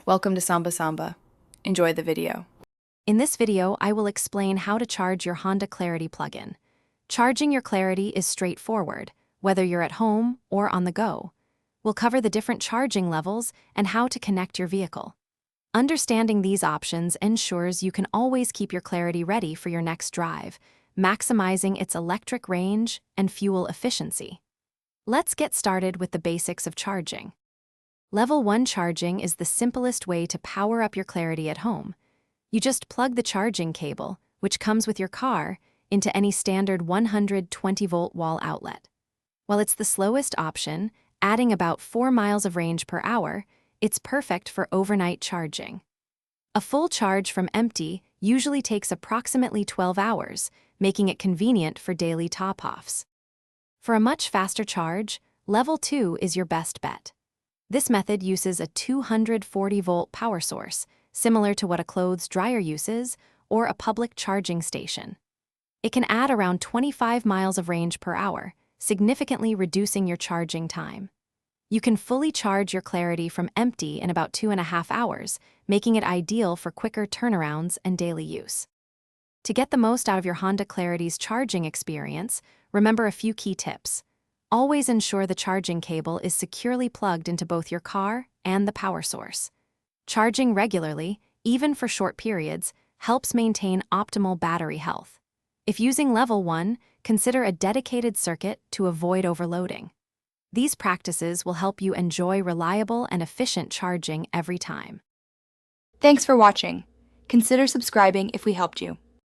Welcome to Samba Samba. Enjoy the video. In this video, I will explain how to charge your Honda Clarity plugin. Charging your Clarity is straightforward, whether you're at home or on the go. We'll cover the different charging levels and how to connect your vehicle. Understanding these options ensures you can always keep your Clarity ready for your next drive, maximizing its electric range and fuel efficiency. Let's get started with the basics of charging. Level 1 charging is the simplest way to power up your Clarity at home. You just plug the charging cable, which comes with your car, into any standard 120-volt wall outlet. While it's the slowest option, adding about 4 miles of range per hour, it's perfect for overnight charging. A full charge from empty usually takes approximately 12 hours, making it convenient for daily top-offs. For a much faster charge, Level 2 is your best bet. This method uses a 240-volt power source, similar to what a clothes dryer uses, or a public charging station. It can add around 25 miles of range per hour, significantly reducing your charging time. You can fully charge your Clarity from empty in about 2.5 hours, making it ideal for quicker turnarounds and daily use. To get the most out of your Honda Clarity's charging experience, remember a few key tips. Always ensure the charging cable is securely plugged into both your car and the power source. Charging regularly, even for short periods, helps maintain optimal battery health. If using Level 1, consider a dedicated circuit to avoid overloading. These practices will help you enjoy reliable and efficient charging every time. Thanks for watching. Consider subscribing if we helped you.